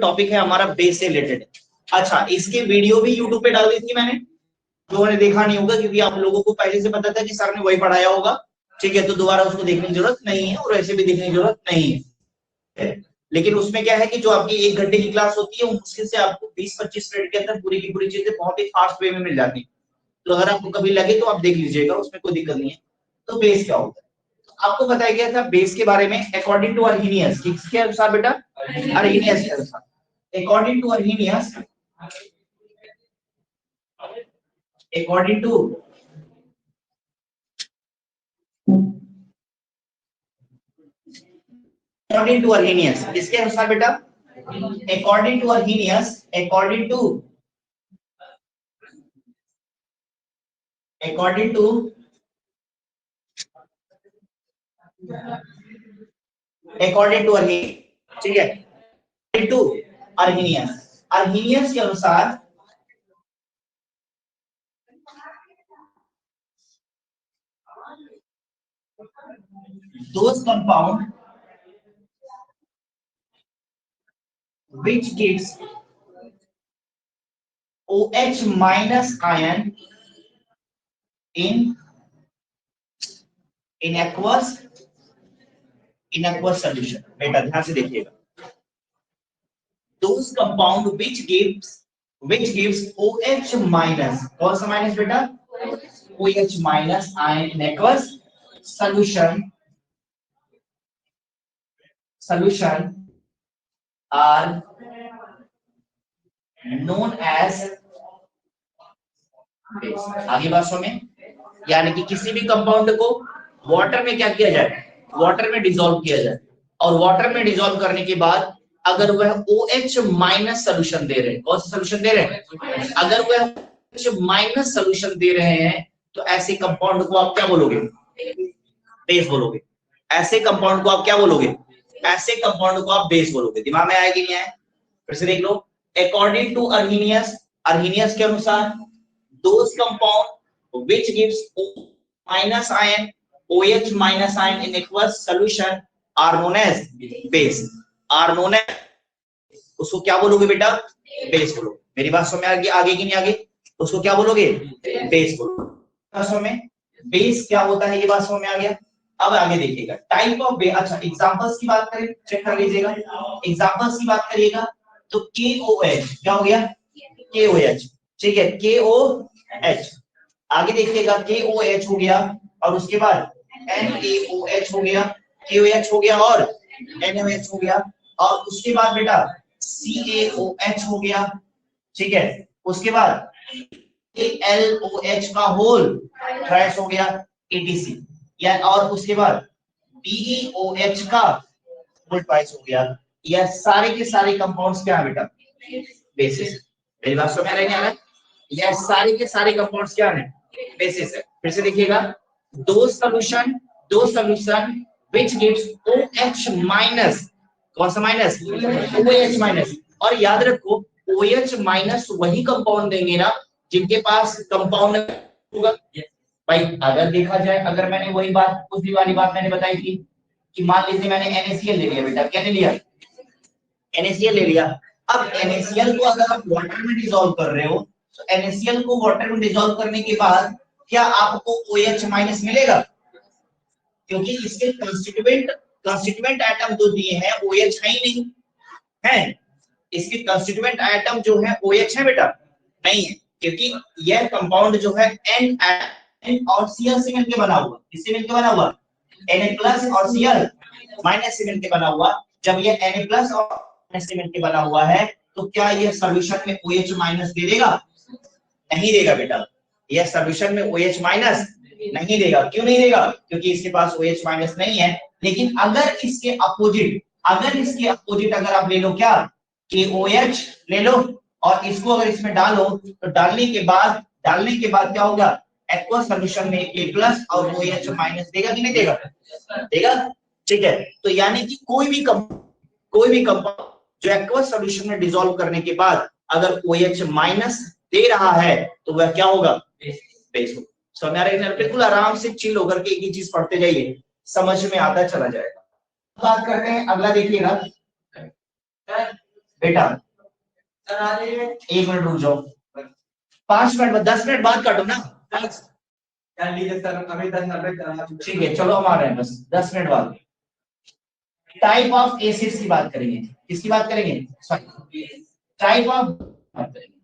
Topic है हमारा base से रिलेटेड। अच्छा, इसकी वीडियो भी यूट्यूब पे डाल दी थी मैंने, लोगों ने देखा नहीं होगा क्योंकि आप लोगों को पहले से पता था कि सर ने वही पढ़ाया होगा। ठीक है, तो दोबारा उसको देखने की जरूरत नहीं है और ऐसे भी देखने की जरूरत नहीं है। लेकिन उसमें क्या है कि जो आपकी 1 घंटे की क्लास होती है मुश्किल से आपको 20-25 मिनट के अंदर पूरी की पूरी चीजें बहुत ही फास्ट वे में मिल जाती है। तो अगर आपको कभी लगे तो आप देख लीजिएगा, उसमें कोई दिक्कत नहीं है। तो बेस क्या होता है आपको बताया गया था बेस के बारे में अकॉर्डिंग टू अर्हीनियस। किसके अनुसार बेटा? अर्हीनियस के अनुसार। According to Arrhenius, according to according to Arrhenius, किसके अनुसार बेटा? According to Arrhenius, according to according to Arrhenius, ठीक है, अकॉर्डिंग टू अर्हीनियस, अर्हीनियस के अनुसार those compound which gives OH minus ion in aqueous solution। बेटा ध्यान से देखिएगा, those compound which gives OH minus, कौन सा माइनस बेटा? OH minus ion in aqueous solution are known as base। आगे बात समझ, यानी कि किसी भी कंपाउंड को वाटर में क्या किया जाए? वाटर में डिसॉल्व किया जाए, और वाटर में डिसॉल्व करने के बाद अगर वह OH माइनस सोल्यूशन दे रहे हैं, कौन सा सोल्यूशन दे रहे हैं? अगर वह OH माइनस सोल्यूशन दे रहे हैं तो ऐसे कंपाउंड को आप क्या बोलोगे? बेस बोलोगे। ऐसे कंपाउंड को आप क्या बोलोगे? ऐसे कंपाउंड को आप बेस बोलोगे। दिमाग में आया कि नहीं आया? फिर से देख लो, अकॉर्डिंग टू अर्हीनियस, अर्हीनियस के अनुसार those compound which gives minus ion, OH minus ion in aqueous solution are known as base, are known as, उसको क्या बोलोगे बेटा? बेस बोलोगे। मेरी बात समझ में आगे की नहीं आगे? उसको क्या बोलोगे? बेस बोलोगे। समझ में बेस क्या होता है ये बात समझ में आ गया। अब आगे देखिएगा टाइप ऑफ बेस। अच्छा, एग्जांपल्स की बात करें, चेक कर लीजिएगा, एग्जांपल्स की बात करिएगा तो KOH क्या हो गया? KOH, ठीक है, KOH। आगे देखिएगा KOH हो गया और उसके बाद NaOH हो गया, KOH हो गया और NaOH हो गया, और उसके बाद बेटा CaOH हो गया, ठीक है, उसके बाद AlOH का होल ट्राइस हो गया, ATC, या और उसके बाद BeOH का होल ट्राइस हो गया। यह सारे के सारे कंपाउंड्स क्या है बेटा? बेसिस। मेरी बात समझ में आ रहा है? यह सारे के सारे कंपाउंड्स क्या है? बेसिस है। फिर से देखिएगा, दो solution which gives OH minus, कौन सा माइनस? OH minus. और याद रखो OH माइनस वही कंपाउंड देंगे ना जिनके पास कंपाउंड होगा। भाई अगर देखा जाए, अगर मैंने वही बात उसी वाली बात मैंने बताई थी कि मान लीजिए मैंने NaCl ले लिया बेटा, क्या ले लिया? NaCl ले लिया। अब NaCl को अगर आप वाटर में डिसॉल्व कर रहे हो तो NaCl को वाटर में डिसॉल्व करने के बाद क्या आपको OH माइनस मिलेगा? क्योंकि इसके कंस्टिट्यूएंट एटम जो दिए हैं OH है ही नहीं है। इसके कंस्टिट्यूएंट एटम जो है OH है बेटा? नहीं है, क्योंकि यह कंपाउंड जो है N और Cl से मिलकर बना हुआ। किससे मिलकर बना हुआ? Na+ और Cl माइनस से मिलकर बना हुआ। जब ये Na+ और माइनस से मिलकर बना हुआ है तो क्या यह सॉल्यूशन में OH माइनस दे देगा? नहीं देगा बेटा, यह सॉल्यूशन में OH माइनस नहीं देगा। क्यों नहीं देगा? क्योंकि इसके पास OH माइनस नहीं है। लेकिन अगर इसके अपोजिट अगर आप ले लो क्या? KOH ले लो और इसको अगर इसमें डालो तो डालने के बाद क्या होगा? एक्वस सॉल्यूशन में A+ और OH माइनस देगा कि नहीं देगा? देगा, ठीक है। तो यानी कि कोई भी कंपाउंड जो एक्वस सॉल्यूशन में डिसॉल्व करने के बाद अगर OH माइनस दे रहा है तो वह क्या होगा? बेस होगा। समझ आ रहा है? बिल्कुल आराम से चिल होकर के एक ही चीज पढ़ते जाइए, समझ में आता चला जाएगा। बात करते हैं अगला, देखिएगा बेटा 1 मिनट रुक जाओ, 5 मिनट बाद 10 मिनट बाद काटो ना। सर अभी 10 मिनट ठीक है चलो हम आ रहे हैं बस 10 मिनट बाद। टाइप ऑफ एसिड्स की बात करेंगे, किसकी बात करेंगे, सॉरी टाइप ऑफ बात करेंगे,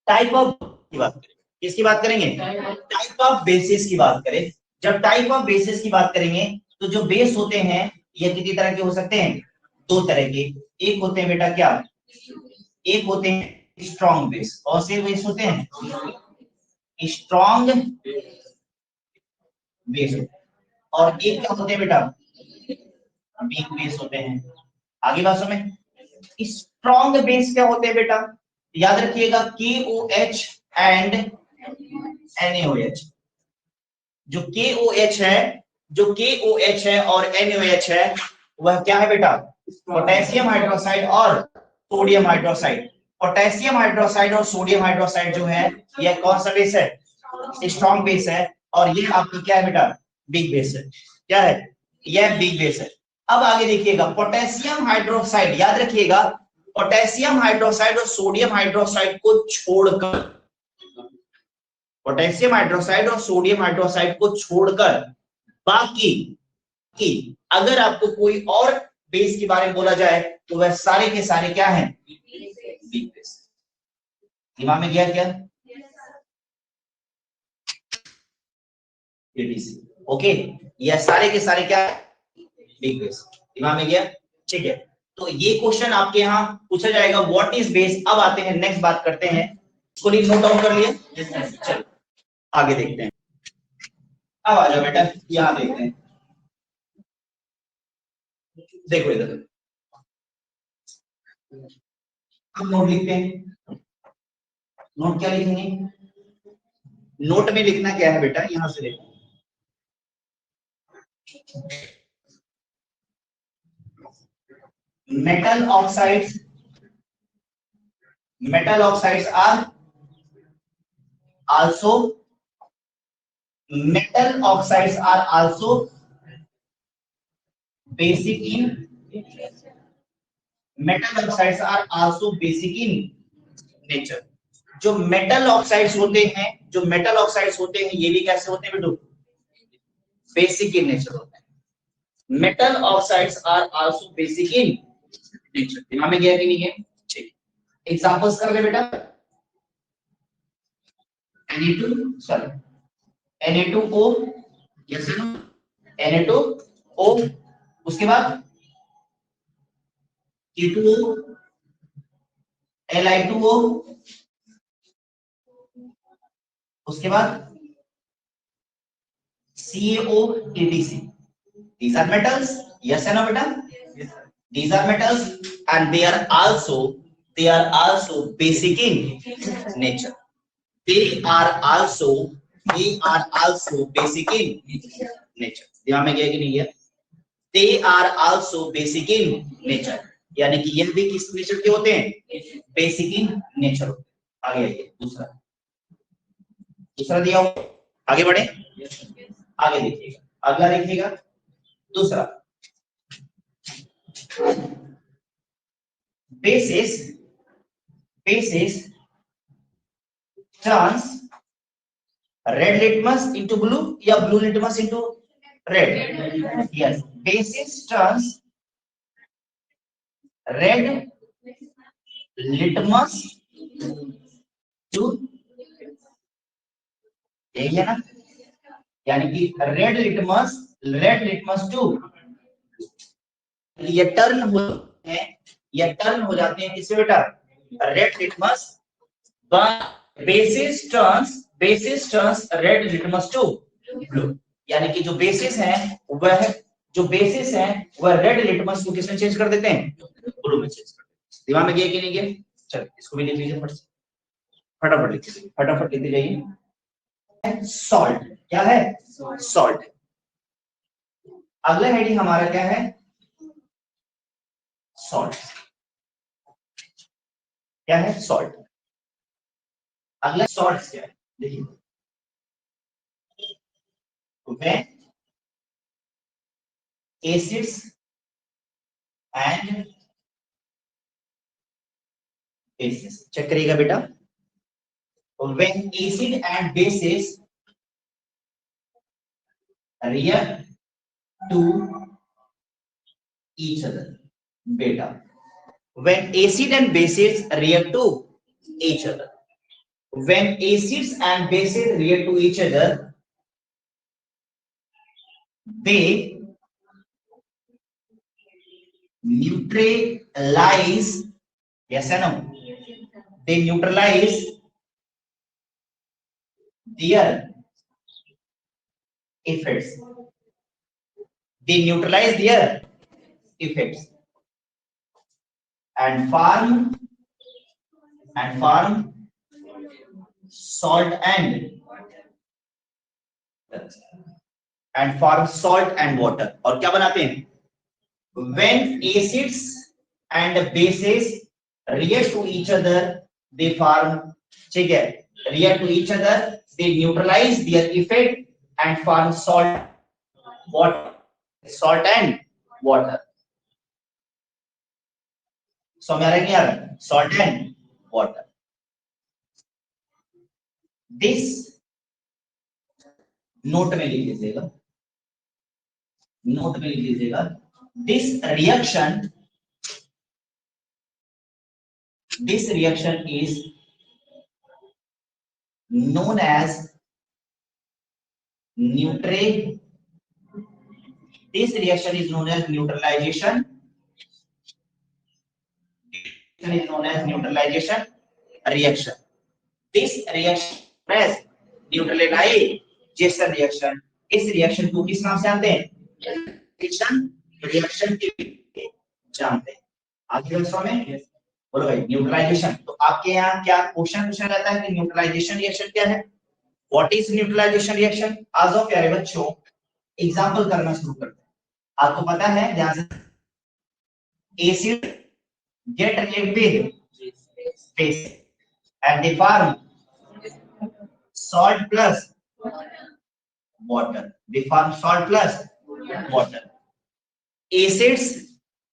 टाइप ऑफ की बात करेंगे, किसकी बात करेंगे, टाइप ऑफ बेसिस की बात करें। जब टाइप ऑफ बेसिस की बात करेंगे तो जो बेस होते हैं ये कितनी तरह के हो सकते हैं, 2 तरह के। एक होते हैं बेटा क्या, एक होते हैं स्ट्रॉन्ग बेस, और से बेस होते हैं स्ट्रॉन्ग बेस, और एक क्या होते हैं बेटा, वीक बेस होते हैं। आगे बात समझ, स्ट्रॉन्ग बेस क्या होते हैं बेटा, याद रखिएगा KOH एंड NaOH। जो KOH है, जो KOH है और NaOH है वह क्या है बेटा, पोटेशियम हाइड्रोक्साइड और सोडियम हाइड्रोक्साइड। पोटेशियम हाइड्रोक्साइड और सोडियम हाइड्रोक्साइड जो है यह कौन सा बेस है, स्ट्रॉन्ग बेस है, और ये आपका क्या है बेटा, वीक बेस है। क्या है, यह वीक बेस है। अब आगे देखिएगा पोटेशियम हाइड्रोक्साइड, याद रखिएगा पोटेशियम हाइड्रोक्साइड और सोडियम हाइड्रोक्साइड को छोड़कर, पोटेशियम हाइड्रोक्साइड और सोडियम हाइड्रोक्साइड को छोड़कर बाकी की अगर आपको कोई और बेस के बारे में बोला जाए तो वह सारे के सारे क्या हैं, वीक बेस। दिमाग में गया क्या, ओके, यह सारे के सारे क्या, वीक बेस। दिमाग में गया, ठीक है। तो ये क्वेश्चन आपके यहाँ पूछा जाएगा व्हाट इज बेस। अब आते हैं नेक्स्ट बात करते हैं, इसको नोट डाउन कर लिए, चलो आगे देखते हैं। अब आ जाओ बेटा यहाँ देखते हैं, देखो इधर, अब नोट लिखते हैं। नोट क्या लिखेंगे, नोट में लिखना क्या है बेटा, यहां से देखो metal oxides, metal oxides are also, metal oxides are also basic in, metal oxides are also basic in nature। जो मेटल ऑक्साइड्स होते हैं, जो मेटल ऑक्साइड्स होते हैं ये भी कैसे होते हैं बेटू, बेसिक इन नेचर होते हैं। Metal oxides are also basic in nature. दिमाग में गया कि नहीं है, ठीक। एग्जांपल्स कर ले बेटा, Na2 sorry Na2O, yes Na2O, उसके बाद K2O, Li2O, उसके बाद CaO, ATC। These are metals, yes or no beta, yes sir. These are metals and they are also basic in nature, they are also basic in nature। ध्यान में गया कि नहीं गया, they are also basic in nature, यानी कि यह भी किस नेचर के होते हैं, बेसिक इन नेचर। आगे आइए, दूसरा दूसरा दिया हुआ, आगे बढ़े, आगे देखिएगा, अगला देखिएगा, दूसरा basis turns red litmus into blue या blue litmus into red, yes, basis turns red litmus to, यही है ना, यानी कि रेड लिटमस टू, ये टर्न हो है, ये टर्न हो जाते हैं किससे बेटा, red litmus, bases turns red litmus to blue, यानी कि जो बेसिस है वह रेड लिटमस को किसमें चेंज कर देते हैं, ब्लू में चेंज कर देते हैं। दिमाग में गया कि नहीं गया, चलो इसको भी लिख लीजिए फटाफट लिख लीजिए, फटाफट लिखते जाइए। सॉल्ट, क्या है, सॉल्ट। अगला हेडिंग हमारा क्या है, सॉल्ट, क्या है, सॉल्ट। अगला सॉल्ट क्या है, देखिए, when acids and bases. Check करिएगा बेटा, when acid and bases react to each other. बेटा, when acid and bases react to each other, when acids and bases react to each other, they neutralize, yes or no, they neutralize their effects, they neutralize their effects and form salt and form salt and water. और क्या बनाते हैं? When acids and bases react to each other, they form, ठीक है, react to each other, they neutralize their effect and form salt and water. समझ आ रहा है नहीं आ रहा? Salt and water. This note में लिख लीजिएगा, नोट में लिख लीजिएगा, this reaction is known as neutralization. This reaction is known as neutralization. Is known as neutralization reaction. This reaction is neutralization reaction. इस रिएक्शन को किस नाम से जानते हैं? रिएक्शन के जानते हैं। आगे क्लास में बोलो भाई न्यूट्रलाइजेशन। तो आपके यहाँ क्या क्वेश्चन पूछा जाता है कि न्यूट्रलाइजेशन रिएक्शन क्या है? What is neutralisation reaction? आज ऑफ प्यारे बच्चों एग्जांपल करना शुरू करते हैं। आपको पता है ध्यान से, acid get react with base and they form salt plus water. They form salt plus water. Acids,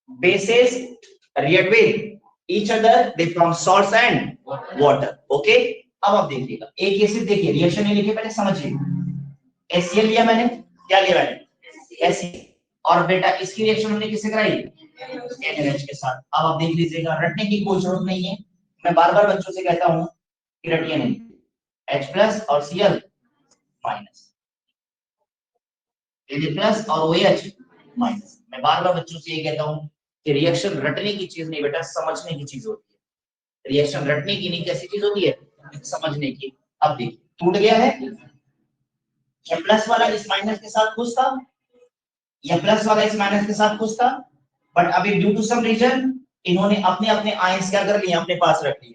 bases react with each other. They form salts and water. Okay? अब आप देखिएगा, एक एसिड देखिए रिएक्शन नहीं लिखे पहले समझिए। HCl लिया मैंने, क्या लिया मैंने? HCl। और बेटा इसकी रिएक्शन हमने किससे कराई? NaNH के साथ। अब आप देख लीजिएगा, रटने की कोई जरूरत नहीं है। मैं बार बार बच्चों से कहता हूं कि रटिए नहीं, H प्लस और Cl माइनस, Na प्लस और OH माइनस। मैं बार बार बच्चों से ये कहता हूं कि रिएक्शन रटने की चीज नहीं बेटा, समझने की चीज होती है। रिएक्शन रटने की नहीं, कैसी चीज होती है? समझने की। अब देखिए टूट गया है, ये प्लस वाला इस माइनस के साथ खुश था, ये प्लस वाला इस माइनस के साथ खुश था, बट अभी ड्यू टू सम रीजन इन्होंने अपने अपने आयंस क्या कर लिए, अपने पास रख लिए।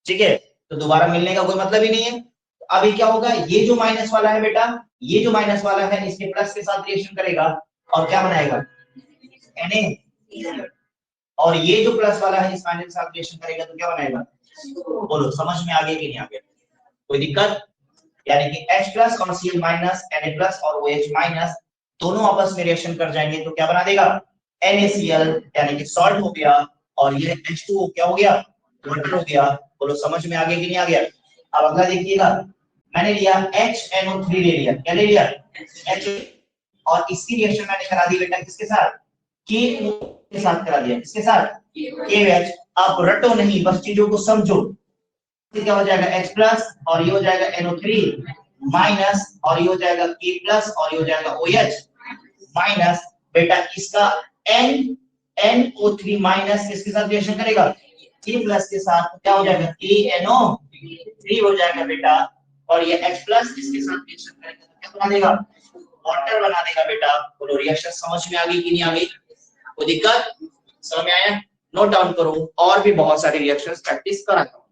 ठीक है, तो दोबारा मिलने का कोई मतलब ही नहीं है। तो अभी क्या होगा, ये जो माइनस वाला है बेटा, ये जो माइनस वाला है इसके प्लस के साथ रिएक्शन करेगा और क्या बनाएगा? Na। और ये जो प्लस वाला है इस माइनस के साथ रिएक्शन करेगा तो क्या बनाएगा? बोलो समझ में आ गया कि नहीं आ गया? कोई दिक्कत? यानी कि H प्लस और Cl माइनस, Na प्लस और OH माइनस दोनों आपस में रिएक्शन कर जाएंगे तो क्या बना देगा? NaCl, यानी कि सॉल्ट हो गया, और ये H2O क्या हो गया? वाटर हो गया। बोलो समझ में आ गया कि नहीं आ गया? अब अगला देखिएगा, मैंने लिया HNO3 ले लिया, क्या ले लिया? H, और इसकी रिएक्शन मैंने करा दी बेटा किसके साथ? KO के साथ करा दिया। किसके साथ? KOH। आप रटो नहीं, बस चीजों को समझो। क्या हो जाएगा? H प्लस और ये हो जाएगा NO3 माइनस, और ये हो जाएगा K प्लस और ये हो जाएगा OH माइनस। बेटा इसका NO3 माइनस किसके साथ रिएक्शन करेगा? K प्लस के साथ, क्या हो जाएगा? KNO3 हो जाएगा बेटा, और ये H प्लस इसके साथ रिएक्शन करेगा तो क्या बना देगा? वाटर बना देगा बेटा। बोलो रिएक्शन समझ में आ गई कि नहीं आ गई? कोई दिक्कत? समझ में आया? नोट डाउन करो, और भी बहुत सारी रिएक्शंस प्रैक्टिस कराता हूं।